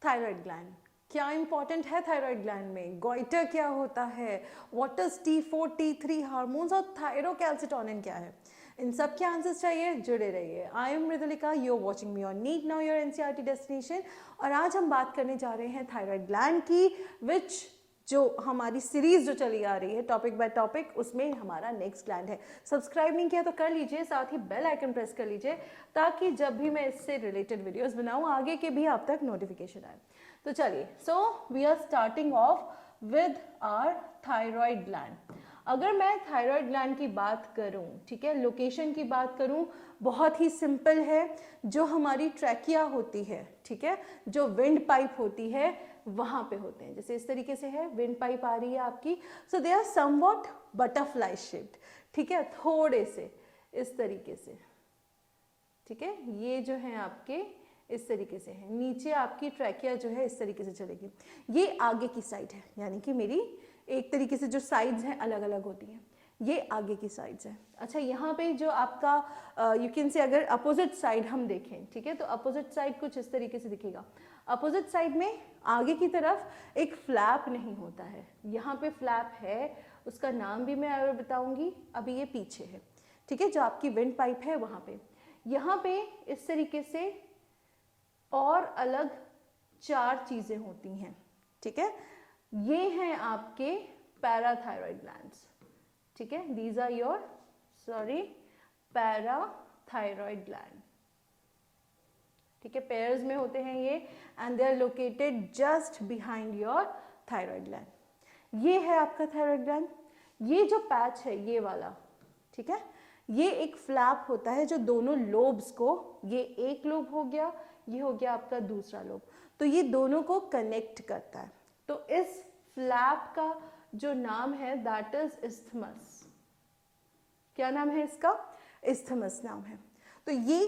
Thyroid gland, क्या important है thyroid gland में, गोइटर क्या होता है, what is T4 T3 hormones और थायरोकैल्सिटोनिन क्या है, इन सब के आंसर्स चाहिए, जुड़े रहिए। I am Mridulika, you are watching me on NEET now your NCERT destination. और आज हम बात करने जा रहे हैं थायराइड ग्लैंड की, विच जो हमारी सीरीज जो चली आ रही है टॉपिक बाय टॉपिक, उसमें हमारा नेक्स्ट ग्लैंड है। सब्सक्राइब नहीं किया तो कर लीजिए, साथ ही बेल आइकन प्रेस कर लीजिए ताकि जब भी मैं इससे रिलेटेड वीडियोस बनाऊं आगे के भी आप तक नोटिफिकेशन आए। तो चलिए, so we are starting off with our thyroid gland. अगर मैं थायराइड ग्लैंड की बात करूं, ठीक है, लोकेशन की बात करूं, बहुत ही सिंपल है। जो हमारी ट्रैकिया होती है, ठीक है, जो विंड पाइप होती है वहां पे होते हैं। जैसे इस तरीके से है, विंड पाइप आ रही है आपकी, so they are somewhat butterfly shaped, ठीक है, थोड़े से इस तरीके से, ठीक है, ये जो है आपके इस तरीके से है। नीचे आपकी ट्रैकिया जो है इस तरीके से चलेगी। ये आगे की साइड है, यानी कि मेरी एक तरीके से जो साइड्स हैं अलग अलग होती हैं, ये आगे की साइड्स हैं। अच्छा, यहाँ पे जो आपका यू कैन से अगर अपोजिट साइड हम देखें, ठीक है, तो अपोजिट साइड कुछ इस तरीके से दिखेगा। अपोजिट साइड में आगे की तरफ एक फ्लैप नहीं होता है, यहाँ पे फ्लैप है, उसका नाम भी मैं और बताऊंगी। अभी ये पीछे है, ठीक है, जो आपकी विंड पाइप है वहाँ पे। यहाँ पे इस तरीके से और अलग 4 चीजें होती हैं, ठीक है, ये हैं आपके पैराथायरॉयड ग्लैंड्स, ठीक है, these are your parathyroid gland, ठीक है, पेयर्स में होते हैं ये, and they are located just behind your thyroid gland. ये है आपका थायरॉयड ग्लैंड। ये जो पैच है ये वाला, ठीक है, ये एक फ्लैप होता है जो दोनों लोब्स को, ये एक लोब हो गया, ये हो गया आपका दूसरा लोब, तो ये दोनों को कनेक्ट करता है। तो इस फ्लैप का जो नाम है दैट इज इस्थमस। क्या नाम है इसका? इस्थमस नाम है। तो ये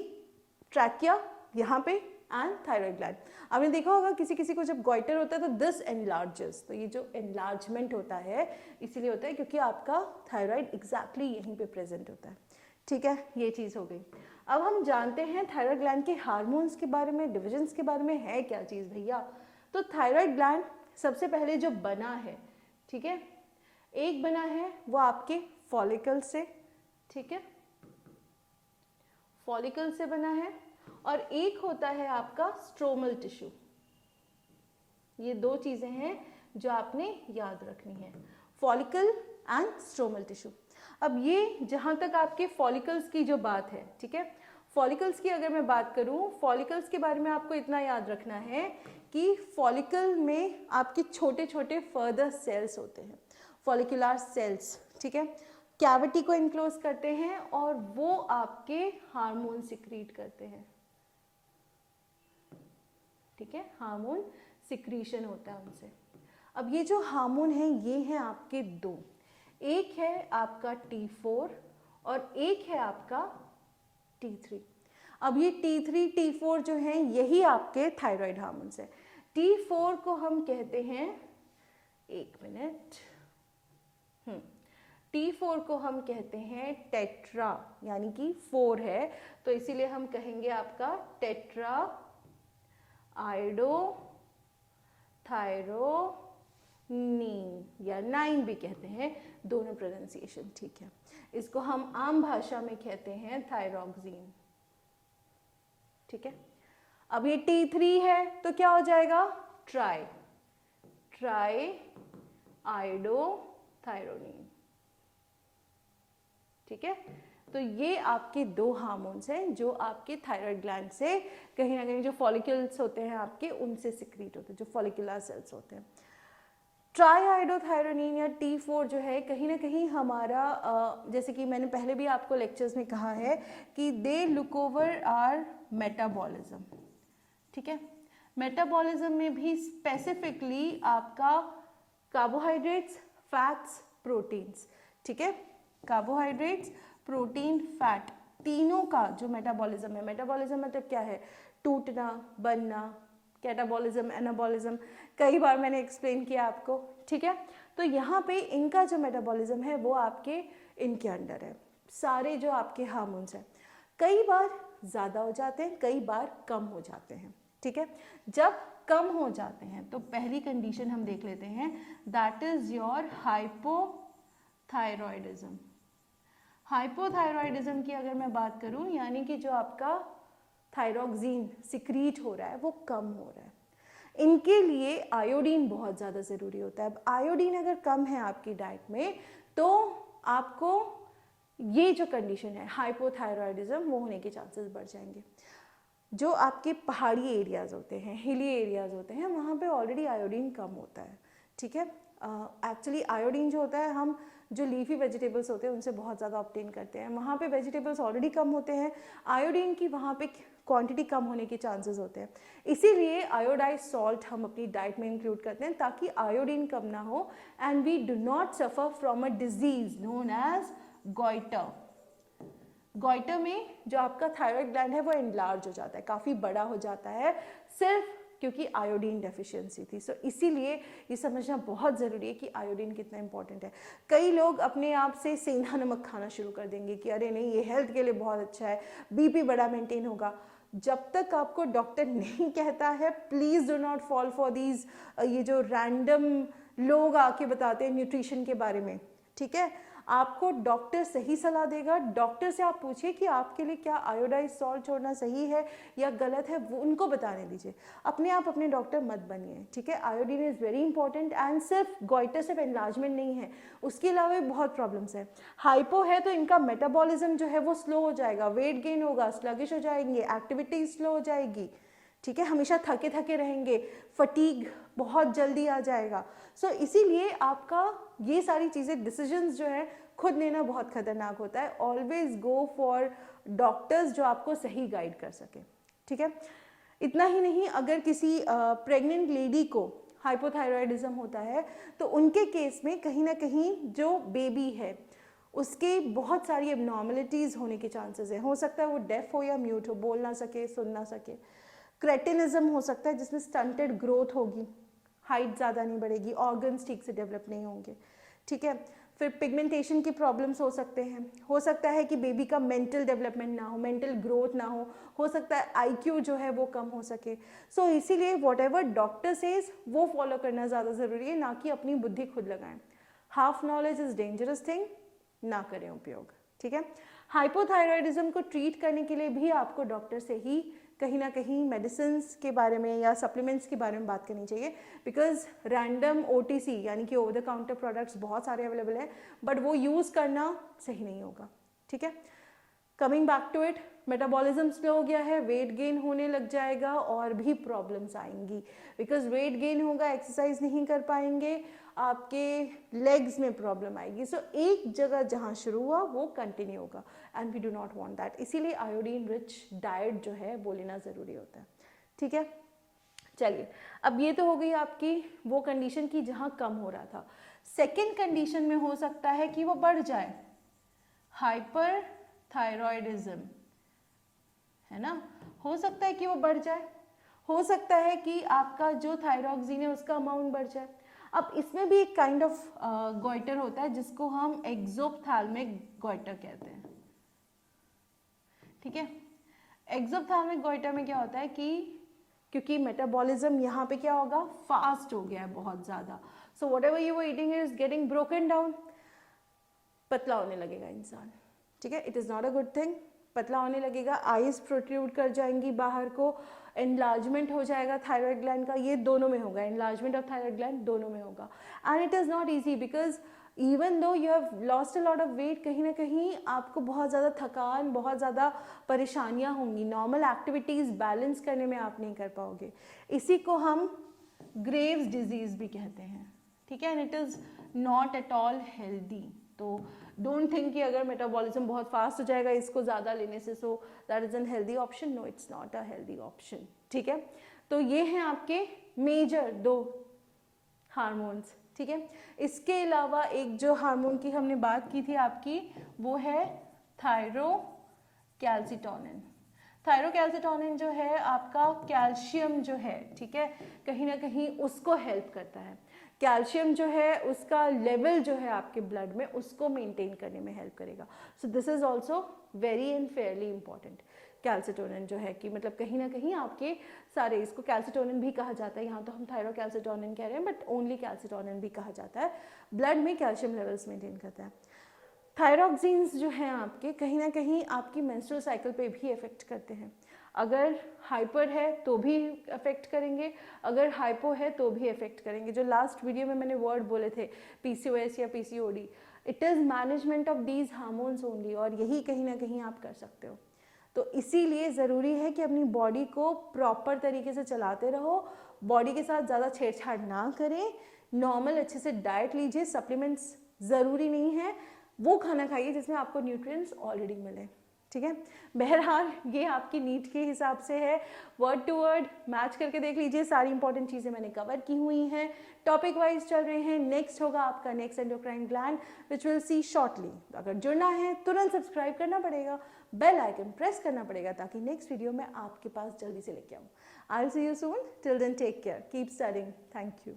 ट्रैकिया यहाँ पे एंड थायरॉयड ग्लैंड। आपने देखा होगा किसी किसी को जब गोइटर होता है तो दिस एनलार्जेस, तो ये जो एनलार्जमेंट होता है इसीलिए होता है क्योंकि आपका थायरॉयड एग्जैक्टली यहीं पे प्रेजेंट होता है, ठीक है, ये चीज़ हो गई। अब हम जानते हैं थायरॉयड ग्लैंड के हार्मोन्स के बारे में, डिविजन्स के बारे में। है क्या चीज़ भैया? तो थायरॉयड ग्लैंड सबसे पहले जो बना है, ठीक है, एक बना है वो आपके फॉलिकल से, ठीक है, फॉलिकल से बना है, और एक होता है आपका स्ट्रोमल टिश्यू। ये 2 चीजें हैं जो आपने याद रखनी है, फॉलिकल एंड स्ट्रोमल टिश्यू। अब ये जहां तक आपके फॉलिकल्स की जो बात है, ठीक है, फॉलिकल्स की अगर मैं बात करूं, फॉलिकल्स के बारे में आपको इतना याद रखना है कि फॉलिकल में आपके छोटे छोटे फर्दर सेल्स होते हैं, फॉलिकुलर सेल्स, ठीक है, कैविटी को इनक्लोज करते हैं और वो आपके हार्मोन सिक्रीट करते हैं, ठीक है, हार्मोन सिक्रीशन होता है उनसे। अब ये जो हार्मोन है ये हैं आपके 2, एक है आपका T4 और एक है आपका T3। अब ये T3 T4 जो हैं यही आपके थायराइड हार्मोन्स है। T4 को हम कहते हैं, एक मिनट, T4 को हम कहते हैं टेट्रा, यानी कि 4 है, तो इसीलिए हम कहेंगे आपका टेट्रा आइडो थायरोनीन, या 9 भी कहते हैं, दोनों प्रोनाउंसिएशन ठीक है। इसको हम आम भाषा में कहते हैं थायरोक्सिन, ठीक है। अब ये T3 है तो क्या हो जाएगा? ट्राई आइडो थायरोनीन, ठीक है। तो ये आपके 2 हार्मोन्स हैं जो आपके थायराइड ग्लैंड से कहीं ना कहीं, जो फॉलिकल्स होते हैं आपके, उनसे सिक्रीट होते हैं, जो फॉलिकुलर सेल्स होते हैं। ट्राईआइडोथायरोनिन या T4 जो है कहीं ना कहीं हमारा, जैसे कि मैंने पहले भी आपको लेक्चर्स में कहा है कि they look over our metabolism, ठीक है। मेटाबॉलिज्म में भी स्पेसिफिकली आपका कार्बोहाइड्रेट्स, फैट्स, प्रोटीन्स, ठीक है, कार्बोहाइड्रेट्स, प्रोटीन, फैट, तीनों का जो मेटाबॉलिज्म है, मेटाबॉलिज्म मतलब क्या है? टूटना, बनना, कैटाबॉलिज्म, एनाबॉलिज्म, कई बार मैंने एक्सप्लेन किया आपको, ठीक है। तो यहाँ पे इनका जो मेटाबॉलिज्म है वो आपके इनके अंडर है, सारे जो आपके हार्मोन्स हैं। कई बार ज़्यादा हो जाते हैं, कई बार कम हो जाते हैं, ठीक है। जब कम हो जाते हैं, तो पहली कंडीशन हम देख लेते हैं, that is your hypothyroidism. Hypothyroidism की अगर मैं बात करूं, यानी कि जो आपका थायरॉक्सिन सिक्रीट हो रहा है वो कम हो रहा है, इनके लिए आयोडीन बहुत ज़्यादा ज़रूरी होता है। अब आयोडीन अगर कम है आपकी डाइट में तो आपको ये जो कंडीशन है हाइपोथायरॉयडिज्म वो होने के चांसेस बढ़ जाएंगे। जो आपके पहाड़ी एरियाज़ होते हैं, हिली एरियाज़ होते हैं, वहाँ पे ऑलरेडी आयोडीन कम होता है, ठीक है। एक्चुअली आयोडीन जो होता है हम जो लीफी वेजिटेबल्स होते हैं उनसे बहुत ज़्यादा ऑब्टेन करते हैं, वहाँ पे वेजिटेबल्स ऑलरेडी कम होते हैं, आयोडीन की वहाँ पे क्वांटिटी कम होने के चांसेस होते हैं, इसीलिए आयोडाइज सॉल्ट हम अपनी डाइट में इंक्लूड करते हैं ताकि आयोडीन कम ना हो and we do not suffer from a disease known as goitre. Goitre में जो आपका थायराइड ग्लैंड है वो एनलार्ज हो जाता है, काफ़ी बड़ा हो जाता है, सिर्फ क्योंकि आयोडीन डेफिशिएंसी थी। सो इसीलिए ये समझना बहुत ज़रूरी है कि आयोडीन कितना इंपॉर्टेंट है। कई लोग अपने आप से सेंधा नमक खाना शुरू कर देंगे कि अरे नहीं ये हेल्थ के लिए बहुत अच्छा है, बीपी बड़ा मेंटेन होगा। जब तक आपको डॉक्टर नहीं कहता है, please do not fall for these ये जो रैंडम लोग आके बताते हैं न्यूट्रिशन के बारे में, ठीक है। आपको डॉक्टर सही सलाह देगा, डॉक्टर से आप पूछिए कि आपके लिए क्या आयोडाइज सॉल्ट छोड़ना सही है या गलत है, वो उनको बताने दीजिए, अपने आप अपने डॉक्टर मत बनिए, ठीक है। Iodine is very important and सिर्फ गॉइटर सिर्फ एनलार्जमेंट नहीं है, उसके अलावा भी बहुत प्रॉब्लम्स है। हाइपो है तो इनका मेटाबॉलिज्म जो है वो स्लो हो जाएगा, वेट गेन होगा, स्लगिश हो जाएंगे, एक्टिविटी स्लो हो जाएगी, ठीक है, हमेशा थके थके रहेंगे, फटीग बहुत जल्दी आ जाएगा। सो इसीलिए आपका ये सारी चीज़ें डिसीजंस जो है खुद लेना बहुत खतरनाक होता है। ऑलवेज गो फॉर डॉक्टर्स जो आपको सही गाइड कर सके, ठीक है। इतना ही नहीं, अगर किसी प्रेग्नेंट लेडी को हाइपोथायरॉयडिज्म होता है तो उनके केस में कहीं ना कहीं जो बेबी है उसके बहुत सारी एबनॉर्मलिटीज़ होने के चांसेस है। हो सकता है वो डेफ हो या म्यूट हो, बोल ना सके, सुन ना सके। क्रेटिनिज्म हो सकता है जिसमें स्टंटेड ग्रोथ होगी, हाइट ज़्यादा नहीं बढ़ेगी, ऑर्गन्स ठीक से डेवलप नहीं होंगे, ठीक है। फिर पिगमेंटेशन की प्रॉब्लम्स हो सकते हैं, हो सकता है कि बेबी का मेंटल डेवलपमेंट ना हो, मेंटल ग्रोथ ना हो सकता है आईक्यू जो है वो कम हो सके। सो इसीलिए वॉट एवर डॉक्टर सेज वो फॉलो करना ज़्यादा ज़रूरी है, ना कि अपनी बुद्धि खुद लगाएं। Half knowledge is dangerous thing, ना करें उपयोग, ठीक है। हाइपोथायरॉयडिज्म को ट्रीट करने के लिए भी आपको डॉक्टर से ही कहीं ना कहीं मेडिसिन के बारे में या सप्लीमेंट्स के बारे में बात करनी चाहिए, बिकॉज रैंडम OTC यानी कि ओवर द काउंटर प्रोडक्ट्स बहुत सारे अवेलेबल हैं, बट वो यूज़ करना सही नहीं होगा, ठीक है। Coming back to it, metabolism slow हो गया है, वेट गेन होने लग जाएगा और भी प्रॉब्लम्स आएंगी, बिकॉज वेट गेन होगा, एक्सरसाइज नहीं कर पाएंगे, आपके लेग्स में प्रॉब्लम आएगी। सो एक जगह जहाँ शुरू हुआ वो कंटिन्यू होगा and we do not want that. इसीलिए आयोडीन रिच डाइट जो है वो लेना ज़रूरी होता है, ठीक है। चलिए, अब ये तो हो गई आपकी वो कंडीशन की जहाँ कम हो रहा था। सेकेंड कंडीशन में हो सकता है कि वो बढ़ जाए, हाइपर थायरॉयडिज्म, है ना, हो सकता है कि वो बढ़ जाए, हो सकता है कि आपका जो थायरॉक्सिन है उसका अमाउंट बढ़ जाए। अब इसमें भी एक काइंड ऑफ गॉइटर होता है जिसको हम एक्सोप्थैल्मिक गॉइटर कहते हैं, ठीक है। एक्सोप्थैल्मिक गॉइटर में क्या होता है कि क्योंकि मेटाबॉलिज्म यहाँ पे क्या होगा, फास्ट हो गया है बहुत ज़्यादा, so what ever you were eating is getting broken down, पतला होने लगेगा इंसान, ठीक है। It is not a good thing, पतला होने लगेगा, आईज प्रोट्रूड कर जाएंगी बाहर को, एनलार्जमेंट हो जाएगा थायराइड ग्लैंड का, ये दोनों में होगा, एनलार्जमेंट ऑफ थायराइड ग्लैंड दोनों में होगा। And it is not easy because even though you have lost a lot of weight, कहीं ना कहीं आपको बहुत ज़्यादा थकान, बहुत ज़्यादा परेशानियाँ होंगी, नॉर्मल एक्टिविटीज़ बैलेंस करने में आप नहीं कर पाओगे। इसी को हम ग्रेव्स डिजीज़ भी कहते हैं, ठीक है। And it is not at all healthy. तो डोंट थिंक कि अगर मेटाबॉलिज्म बहुत फास्ट हो जाएगा इसको ज़्यादा लेने से, so that is an healthy option, no it's not a healthy option, ठीक है। तो ये हैं आपके मेजर 2 हार्मोन्स, ठीक है। इसके अलावा एक जो हार्मोन की हमने बात की थी आपकी, वो है थायरोकैल्सिटोनिन। थायरोकैल्सिटोनिन जो है आपका कैल्शियम जो है, ठीक है, कहीं ना कहीं उसको हेल्प करता है। कैल्शियम जो है उसका लेवल जो है आपके ब्लड में उसको मेंटेन करने में हेल्प करेगा। So this is also very and Fairlie important. Calcitonin जो है कि मतलब कहीं ना कहीं आपके सारे, इसको कैल्सिटोनिन भी कहा जाता है, यहाँ तो हम थायरोकैल्सिटोनिन कह रहे हैं बट ओनली कैल्सिटोनिन भी कहा जाता है, ब्लड में कैल्शियम लेवल्स मेंटेन करता है। थायरॉक्सिन्स जो हैं आपके कहीं ना कहीं आपकी मेंस्ट्रुअल साइकिल पे भी इफेक्ट करते हैं। अगर हाइपर है तो भी अफेक्ट करेंगे, अगर हाइपो है तो भी अफेक्ट करेंगे। जो लास्ट वीडियो में मैंने वर्ड बोले थे PCOS या PCOD, it is management of these hormones only, और यही कहीं ना कहीं आप कर सकते हो। तो इसीलिए ज़रूरी है कि अपनी बॉडी को प्रॉपर तरीके से चलाते रहो, बॉडी के साथ ज़्यादा छेड़छाड़ ना करें, नॉर्मल अच्छे से डाइट लीजिए, सप्लीमेंट्स ज़रूरी नहीं है, वो खाना खाइए जिसमें आपको न्यूट्रिएंट्स ऑलरेडी मिले, ठीक है। बहरहाल ये आपकी नीड के हिसाब से है, वर्ड टू वर्ड मैच करके देख लीजिए, सारी इंपॉर्टेंट चीज़ें मैंने कवर की हुई हैं, टॉपिक वाइज चल रहे हैं। नेक्स्ट होगा आपका next endocrine gland which will see shortly. अगर जुड़ना है तुरंत सब्सक्राइब करना पड़ेगा, बेल आइकन प्रेस करना पड़ेगा ताकि नेक्स्ट वीडियो मैं आपके पास जल्दी से लेके आऊँ। I will see you soon, till then take care, keep studying, thank you.